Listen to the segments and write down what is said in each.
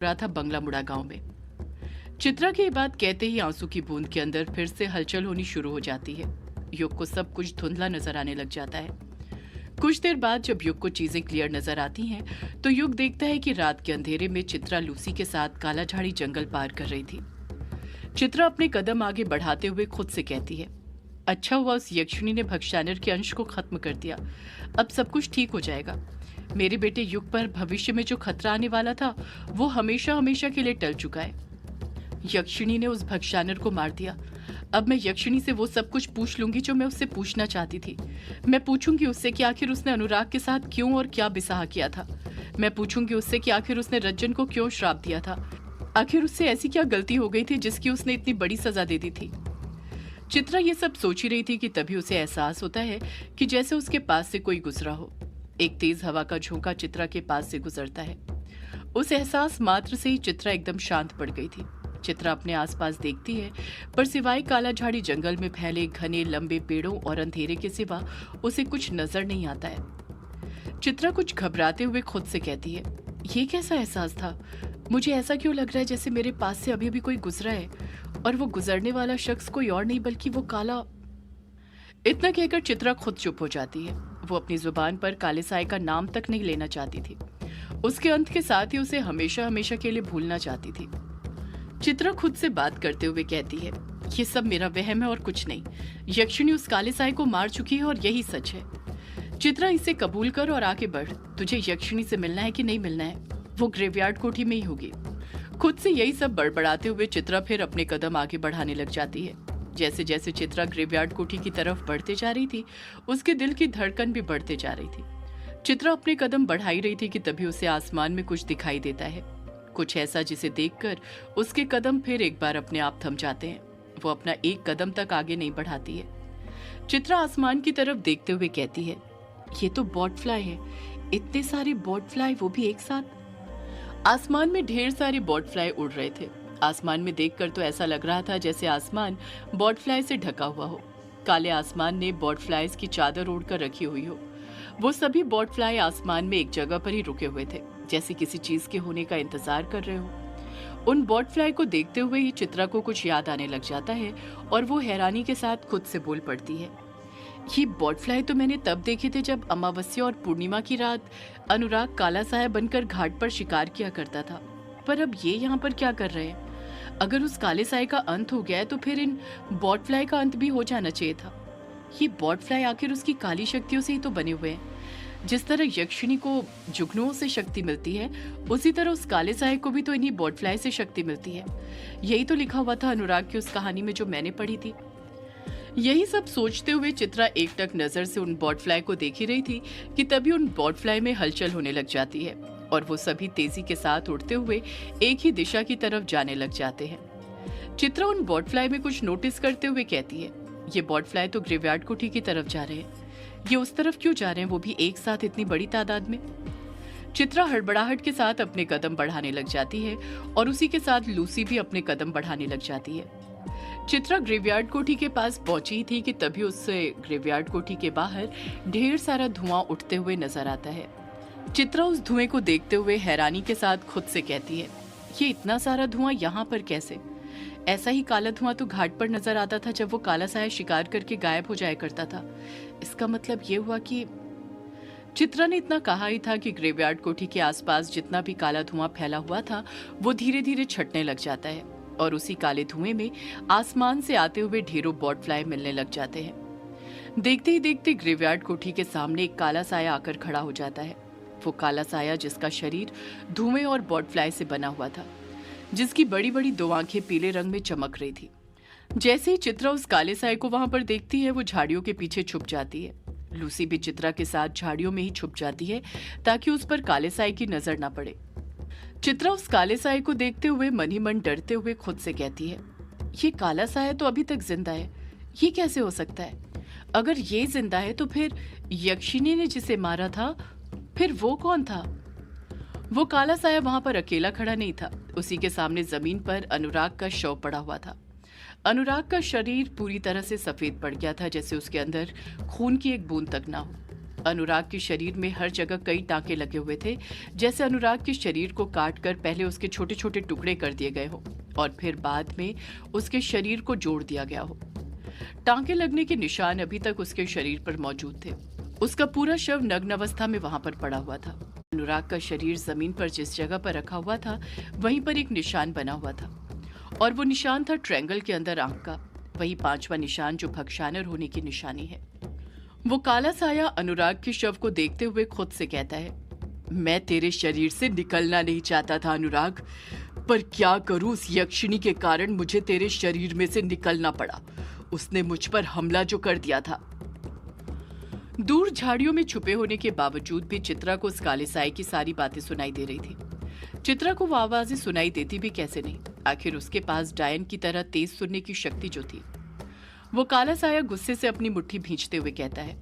रहा था बंगला मुड़ा गांव में। चित्रा की ये बात कहते ही आंसू की बूंद के अंदर फिर से हलचल होनी शुरू हो जाती है। युग को सब कुछ धुंधला नजर आने लग जाता है। कुछ देर बाद जब युग को चीजें क्लियर नजर आती हैं, तो युग देखता है कि रात के अंधेरे में चित्रा लूसी के साथ कालाझाड़ी जंगल पार कर रही थी। चित्रा अपने कदम आगे बढ़ाते हुए खुद से कहती है, अच्छा हुआ उस यक्षिणी ने भक्षानर के अंश को खत्म कर दिया। अब सब कुछ ठीक हो जाएगा। मेरे बेटे युग पर भविष्य में जो खतरा आने वाला था वो हमेशा हमेशा के लिए टल चुका है। यक्षिणी ने उस भक्षानर को मार दिया। अब मैं यक्षिणी से वो सब कुछ पूछ लूंगी जो मैं उससे पूछना चाहती थी। मैं पूछूंगी उससे कि आखिर उसने अनुराग के साथ क्यों और क्या बिसाह किया था। मैं पूछूंगी उससे कि आखिर उसने रज्जन को क्यों श्राप दिया था। आखिर उससे ऐसी क्या गलती हो गई थी जिसकी उसने इतनी बड़ी सजा दे दी थी। चित्रा ये सब सोच ही रही थी कि तभी उसे एहसास होता है कि जैसे उसके पास से कोई गुजरा हो। एक तेज हवा का झोंका चित्रा के पास से गुजरता है। उस एहसास मात्र से ही चित्रा एकदम शांत पड़ गई थी। चित्रा अपने आसपास देखती है, पर सिवाय कालाझाड़ी जंगल में फैले घने लंबे पेड़ों और अंधेरे के सिवा उसे कुछ नजर नहीं आता है। चित्रा कुछ घबराते हुए खुद से कहती है, ये कैसा एहसास था? मुझे ऐसा क्यों लग रहा है जैसे मेरे पास से अभी अभी कोई गुजरा है, और वो गुजरने वाला शख्स कोई और नहीं बल्कि वो काला। इतना कहकर चित्रा खुद चुप हो जाती है। वो अपनी जुबान पर काले साए का नाम तक नहीं लेना चाहती थी। उसके अंत के साथ ही उसे हमेशा हमेशा के लिए भूलना चाहती थी। चित्रा खुद से बात करते हुए कहती है, ये सब मेरा वहम है और कुछ नहीं। यक्षिणी उस काले साए को मार चुकी है और यही सच है। चित्रा, इसे कबूल कर और आगे बढ़। तुझे यक्षिणी से मिलना है कि नहीं मिलना है? वो ग्रेवयार्ड कोठी में ही होगी। खुद से यही सब बड़बड़ाते हुए चित्रा फिर अपने कदम आगे बढ़ाने लग जाती है। जैसे जैसे चित्रा ग्रेवयार्ड कोठी की तरफ बढ़ते जा रही थी, उसके दिल की धड़कन भी बढ़ते जा रही थी। चित्रा अपने कदम बढ़ाई रही थी कि तभी उसे आसमान में कुछ दिखाई देता है। कुछ ऐसा जिसे देखकर उसके कदम फिर एक बार अपने आप थम जाते हैं। वो अपना एक कदम तक आगे नहीं बढ़ाती है। चित्रा आसमान की तरफ देखते हुए कहती है, ये तो बॉटफ्लाई है। इतने सारे बॉटफ्लाई, वो भी एक साथ। आसमान में ढेर सारे बॉटफ्लाई उड़ रहे थे। आसमान में देखकर तो ऐसा लग रहा था जैसे आसमान बॉटफ्लाई से ढका हुआ हो। काले आसमान ने बॉटफ्लाइज की चादर ओढ़कर रखी हुई हो। वो सभी बॉटफ्लाई आसमान में एक जगह पर ही रुके हुए थे, जैसे किसी चीज के होने का इंतजार कर रहे हो। उन बॉटफ्लाई को देखते हुए ही चित्रा को कुछ याद आने लग जाता है और वो हैरानी के साथ खुद से बोल पड़ती है, ये बॉटफ्लाई तो मैंने तब देखे थे जब अमावस्या और पूर्णिमा की रात अनुराग काला साया बनकर घाट पर शिकार किया करता था। पर अब ये यहाँ पर क्या कर रहे हैं? अगर उस काले साए का अंत हो गया है तो फिर इन बॉटफ्लाई का अंत भी हो जाना चाहिए था। ये बॉटफ्लाई आखिर उसकी काली शक्तियों से ही तो बने हुए हैं। जिस तरह यक्षिणी को जुगनुओं से शक्ति मिलती है, उसी तरह उस काले साए को भी तो इन्हीं बॉटफ्लाई से शक्ति मिलती है। यही तो लिखा हुआ था अनुराग की उस कहानी में जो मैंने पढ़ी थी। यही सब सोचते हुए चित्रा एकटक नजर से उन बॉटफ्लाई को देख ही रही थी कि तभी उन बॉटफ्लाई में हलचल होने लग जाती है और वो सभी तेजी के साथ उड़ते हुए एक ही दिशा की तरफ जाने लग जाते हैं। चित्रा उन बॉटफ्लाई में कुछ नोटिस करते हुए कहती है, ये बॉटफ्लाई तो ग्रेवयार्ड कोठी की तरफ जा रहे हैं। ये उस तरफ क्यों जा रहे हैं, वो भी एक साथ इतनी बड़ी तादाद में? चित्रा हड़बड़ाहट के साथ अपने कदम बढ़ाने लग जाती है और उसी के साथ लूसी भी अपने कदम बढ़ाने लग जाती है। चित्रा ग्रेवयार्ड कोठी के पास पहुंची ही थी कि तभी उससे ग्रेवयार्ड कोठी के बाहर ढेर सारा धुआं उठते हुए नजर आता है। चित्रा उस धुएं को देखते हुए हैरानी के साथ खुद से कहती है, ये इतना सारा धुआं यहाँ पर कैसे? ऐसा ही काला धुआं तो घाट पर नजर आता था जब वो काला साया शिकार करके गायब हो जाया करता था। इसका मतलब ये हुआ कि चित्रा ने इतना कहा ही था कि ग्रेवयार्ड कोठी के आसपास जितना भी काला धुआं फैला हुआ था वो धीरे धीरे छटने लग जाता है और उसी काले धुएं में आसमान से आते हुए ढेरों बॉटफ्लाई मिलने लग जाते हैं। देखते ही देखते ग्रेवयार्ड कोठी के सामने एक काला साया आकर खड़ा हो जाता है। वो काला साया जिसका शरीर धुएं और बॉटफ्लाई से बना हुआ था, जिसकी बड़ी बड़ी दो आंखें पीले रंग में चमक रही थी। जैसे ही चित्रा उस काले साए को वहां पर देखती है, वो झाड़ियों के पीछे छुप जाती है। लूसी भी चित्रा के साथ झाड़ियों में ही छुप जाती है ताकि उस पर काले साए की नजर ना पड़े। चित्रा उस काले साए को देखते हुए मन ही मन डरते हुए खुद से कहती है, ये काला साया तो अभी तक जिंदा है। ये कैसे हो सकता है? अगर ये जिंदा है तो फिर यक्षिणी ने जिसे मारा था, फिर वो कौन था? वो काला साया वहां पर अकेला खड़ा नहीं था। उसी के सामने जमीन पर अनुराग का शव पड़ा हुआ था। अनुराग का शरीर पूरी तरह से सफेद पड़ गया था, जैसे उसके अंदर खून की एक बूंद तक ना हो। अनुराग के शरीर में हर जगह कई टांके लगे हुए थे, जैसे अनुराग के शरीर को काटकर पहले उसके छोटे छोटे टुकड़े कर दिए गए हो और फिर बाद में उसके शरीर को जोड़ दिया गया हो। टांके लगने के निशान अभी तक उसके शरीर पर मौजूद थे। उसका पूरा शव नग्न अवस्था में वहां पर पड़ा हुआ था। अनुराग का शरीर जमीन पर जिस जगह पर रखा हुआ था वहीं पर एक निशान बना हुआ था और वो निशान था ट्रायंगल के अंदर आंख का, वही 5वां निशान जो भक्षानर होने की निशानी है। वो काला साया अनुराग के शव को देखते हुए खुद से कहता है, मैं तेरे शरीर से निकलना नहीं चाहता था अनुराग, पर क्या करूं, उस यक्षिणी के कारण मुझे तेरे शरीर में से निकलना पड़ा। उसने मुझ पर हमला जो कर दिया था। दूर झाड़ियों में छुपे होने के बावजूद भी चित्रा को उस काले साए की सारी बातें सुनाई दे रही थी। चित्रा को वो आवाजें सुनाई देती भी कैसे नहीं, आखिर उसके पास डायन की तरह तेज सुनने की शक्ति जो थी। वो काला साया गुस्से से अपनी मुट्ठी भींचते हुए कहता है,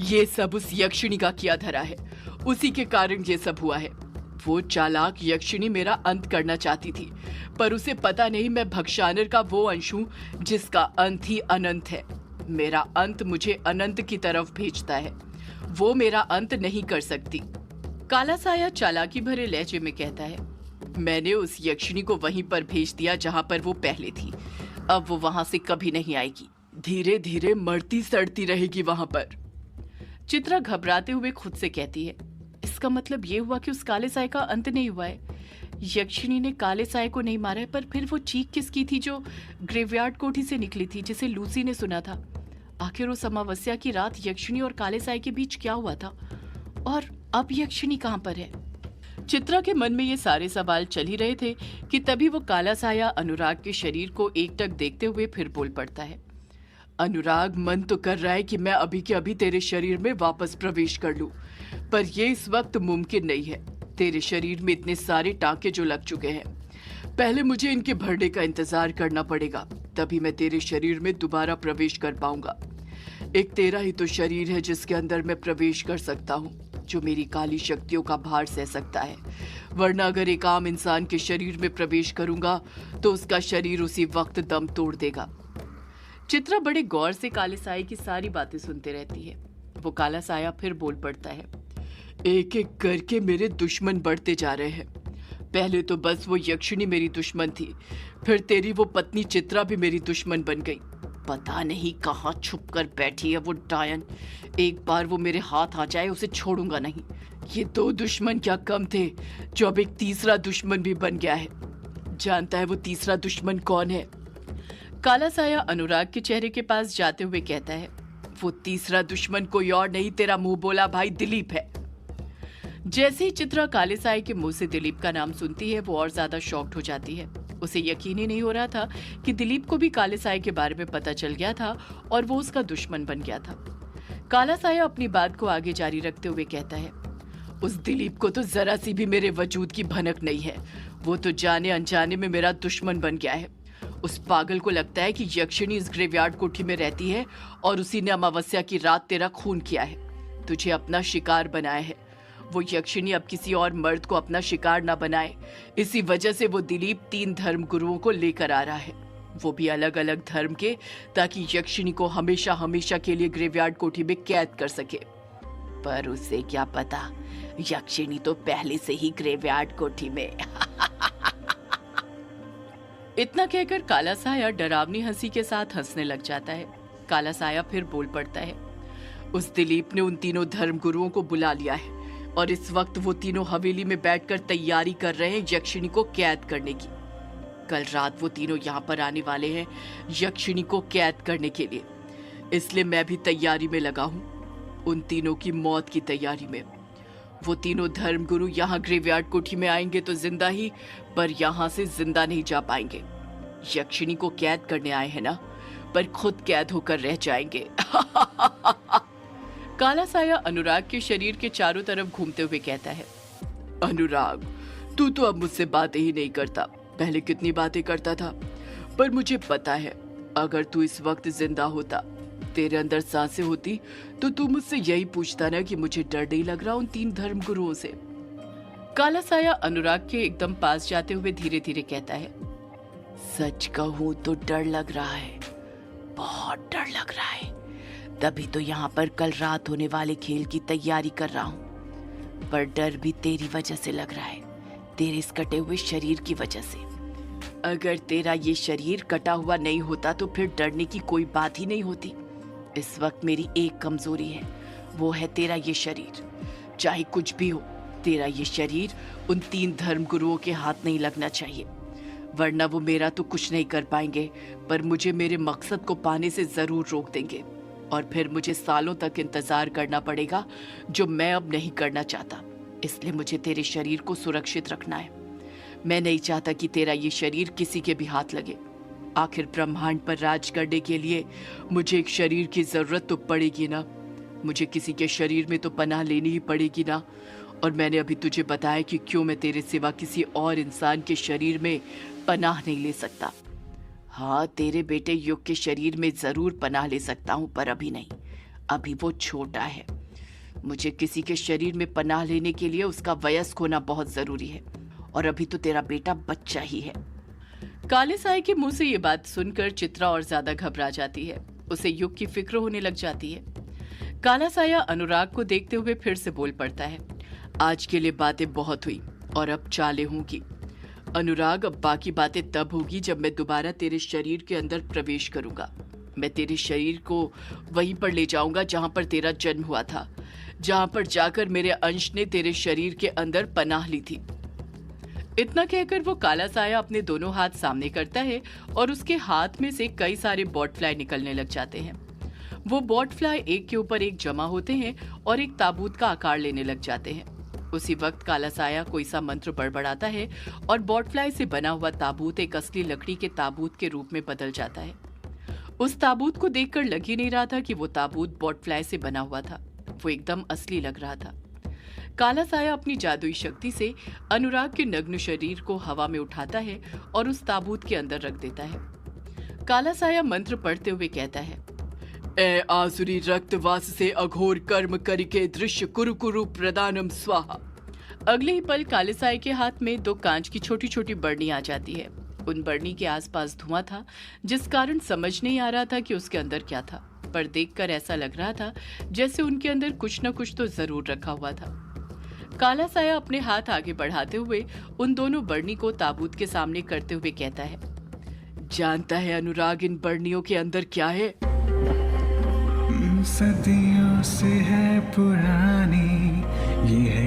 ये सब उस यक्षिणी का किया धरा है, उसी के कारण ये सब हुआ है। वो चालाक यक्षिणी मेरा अंत करना चाहती थी, पर उसे पता नहीं मैं भक्षानर का वो अंश हूं जिसका अंत ही अनंत है। मेरा अंत मुझे अनंत की तरफ भेजता है, वो मेरा अंत नहीं कर सकती। काला साया चालाकी भरे लहजे में कहता है, मैंने उस यक्षिणी को वहीं पर भेज दिया जहां पर वो पहले थी। अब वो वहां से कभी नहीं आएगी, धीरे धीरे मरती सड़ती रहेगी वहां पर। चित्रा घबराते हुए खुद से कहती है, इसका मतलब ये हुआ कि उस काले साए का अंत नहीं हुआ है। यक्षिणी ने काले साए को नहीं मारा है, पर फिर वो चीख किसकी थी जो ग्रेवयार्ड कोठी से निकली थी, जिसे लूसी ने सुना था। आखिर उस अमावस्या की रात यक्षिणी और काले साए के बीच क्या हुआ था, और अब यक्षिणी कहां पर है? चित्रा के मन में ये सारे सवाल चल ही रहे थे कि तभी वो काला साया अनुराग के शरीर को एकटक देखते हुए फिर बोल पड़ता है, अनुराग, मन तो कर रहा है कि मैं अभी के अभी तेरे शरीर में वापस प्रवेश कर लूं, पर यह इस वक्त मुमकिन नहीं है। तेरे शरीर में इतने सारे टांके जो लग चुके हैं, पहले मुझे इनके भरने का इंतजार करना पड़ेगा, तभी मैं तेरे शरीर में दोबारा प्रवेश कर पाऊंगा। एक तेरा ही तो शरीर है जिसके अंदर मैं प्रवेश कर सकता हूँ, जो मेरी काली शक्तियों का भार सह सकता है, वरना अगर एक आम इंसान के शरीर में प्रवेश करूंगा तो उसका शरीर उसी वक्त दम तोड़ देगा। चित्रा बड़े गौर से काले साए की सारी बातें सुनते रहती है। वो काला साया फिर बोल पड़ता है, एक एक करके मेरे दुश्मन बढ़ते जा रहे हैं। पहले तो बस वो यक्षिणी मेरी दुश्मन थी, फिर तेरी वो पत्नी चित्रा भी मेरी दुश्मन बन गई। पता नहीं कहाँ छुप कर बैठी है वो डायन, एक बार वो मेरे हाथ आ जाए उसे छोड़ूंगा नहीं। ये 2 दुश्मन क्या कम थे, जो अब एक तीसरा दुश्मन भी बन गया है। जानता है वो तीसरा दुश्मन कौन है? काला साया अनुराग के चेहरे के पास जाते हुए कहता है, वो तीसरा दुश्मन कोई और नहीं, तेरा मुंह बोला भाई दिलीप है। जैसे ही चित्रा काले साए के मुंह से दिलीप का नाम सुनती है, वो और ज्यादा शॉक्ड हो जाती है। उसे यकीन ही नहीं हो रहा था कि दिलीप को भी काले साए के बारे में पता चल गया था और वो उसका दुश्मन बन गया था। काला साया अपनी बात को आगे जारी रखते हुए कहता है, उस दिलीप को तो जरा सी भी मेरे वजूद की भनक नहीं है। वो तो जाने अनजाने में मेरा दुश्मन बन गया है। उस पागल को लगता है कि यक्षिणी इस ग्रेवयार्ड कोठी में रहती है और उसी ने अमावस्या की रात तेरा खून किया है, तुझे अपना शिकार बनाया है। वो यक्षिणी अब किसी और मर्द को अपना शिकार ना बनाए, इसी वजह से वो दिलीप 3 धर्म गुरुओं को लेकर आ रहा है, वो भी अलग अलग धर्म के, ताकि यक्षिणी को हमेशा हमेशा के लिए ग्रेवयार्ड कोठी में कैद कर सके। पर उसे क्या पता, यक्षिणी तो पहले से ही ग्रेवयार्ड कोठी में। इतना कहकर काला साया डरावनी हंसी के साथ हंसने लग जाता है। काला साया फिर बोल पड़ता है, उस दिलीप ने उन तीनों धर्म गुरुओं को बुला लिया है और इस वक्त वो तीनों हवेली में बैठकर तैयारी कर रहे हैं यक्षिणी को कैद करने की। कल रात वो तीनों यहाँ पर आने वाले हैं यक्षिणी को कैद करने के लिए, इसलिए मैं भी तैयारी में लगा हूँ, उन तीनों की मौत की तैयारी में। वो तीनों धर्मगुरु यहाँ ग्रेवयार्ड कोठी में आएंगे तो जिंदा ही, पर यहाँ से जिंदा नहीं जा पाएंगे। यक्षिणी को कैद करने आए हैं ना, पर खुद कैद होकर रह जाएंगे। काला साया अनुराग के शरीर के चारों तरफ घूमते हुए कहता है, अनुराग, तू तो अब मुझसे बातें ही नहीं करता, पहले कितनी बातें करता था। पर मुझे पता है, अगर तू इस वक्त जिंदा होता, तेरे अंदर सांसें होती, तो तू मुझसे यही पूछता ना कि मुझे डर नहीं लग रहा उन 3 धर्म गुरुओं से। काला साया अनुराग के एकदम पास जाते हुए धीरे धीरे कहता है, सच कहूं तो डर लग रहा है, बहुत डर लग रहा है। तभी तो यहाँ पर कल रात होने वाले खेल की तैयारी कर रहा हूँ। पर डर भी तेरी वजह से लग रहा है, तेरे इस कटे हुए शरीर की वजह से। अगर तेरा ये शरीर कटा हुआ नहीं होता तो फिर डरने की कोई बात ही नहीं होती। इस वक्त मेरी एक कमजोरी है, वो है तेरा ये शरीर। चाहे कुछ भी हो, तेरा ये शरीर उन 3 धर्मगुरुओं के हाथ नहीं लगना चाहिए, वरना वो मेरा तो कुछ नहीं कर पाएंगे, पर मुझे मेरे मकसद को पाने से जरूर रोक देंगे। और फिर मुझे सालों तक इंतजार करना पड़ेगा, जो मैं अब नहीं करना चाहता। इसलिए मुझे तेरे शरीर को सुरक्षित रखना है। मैं नहीं चाहता कि तेरा ये शरीर किसी के भी हाथ लगे। आखिर ब्रह्मांड पर राज करने के लिए मुझे एक शरीर की जरूरत तो पड़ेगी ना। मुझे किसी के शरीर में तो पनाह लेनी ही पड़ेगी ना। और मैंने अभी तुझे बताया कि क्यों मैं तेरे सिवा किसी और इंसान के शरीर में पनाह नहीं ले सकता। हाँ, तेरे बेटे युग के शरीर में जरूर पनाह ले सकता हूँ, पर अभी नहीं। अभी वो छोटा है। मुझे किसी के शरीर में पनाह लेने के लिए उसका वयस्क होना बहुत जरूरी है, और अभी तो तेरा बेटा बच्चा ही है। काले साए के मुंह से ये बात सुनकर चित्रा और ज्यादा घबरा जाती है। उसे युग की फिक्र होने लग जाती है। काला साया अनुराग को देखते हुए फिर से बोल पड़ता है, आज के लिए बातें बहुत हुई और अब चालें होंगी। अनुराग, अब बाकी बातें तब होगी जब मैं दोबारा तेरे शरीर के अंदर प्रवेश करूंगा। मैं तेरे शरीर को वहीं पर ले जाऊंगा जहां पर तेरा जन्म हुआ था, जहां पर जाकर मेरे अंश ने तेरे शरीर के अंदर पनाह ली थी। इतना कहकर वो काला साया अपने दोनों हाथ सामने करता है और उसके हाथ में से कई सारे बॉटफ्लाई निकलने लग जाते हैं। वो बॉटफ्लाई एक के ऊपर एक जमा होते हैं और एक ताबूत का आकार लेने लग जाते हैं। उसी वक्त काला साया कोई सा मंत्र बड़बड़ाता है और बॉटफ्लाई से बना हुआ ताबूत एक असली लकड़ी के ताबूत के रूप में बदल जाता है। उस ताबूत को देखकर लग ही नहीं रहा था कि वो ताबूत बॉटफ्लाई से बना हुआ था। वो एकदम असली लग रहा था। काला साया अपनी जादुई शक्ति से अनुराग के नग्न शरीर को हवा में उठाता है और उस ताबूत के अंदर रख देता है। काला साया मंत्र पढ़ते हुए कहता है, ए आसुरी रक्तवास से अघोर कर्म करके दृश्य कुरु कुरु प्रदानम स्वाहा। अगले ही पल काले साए के हाथ में 2 कांच की छोटी छोटी बरनी आ जाती है। उन बरनी के आसपास धुआं था, जिस कारण समझ नहीं आ रहा था कि उसके अंदर क्या था, पर देखकर ऐसा लग रहा था जैसे उनके अंदर कुछ न कुछ तो जरूर रखा हुआ था। काला साया अपने हाथ आगे बढ़ाते हुए उन दोनों बरनी को ताबूत के सामने करते हुए कहता है, जानता है अनुराग, इन बरनियों के अंदर क्या है? सदियों से है पुरानी, ये है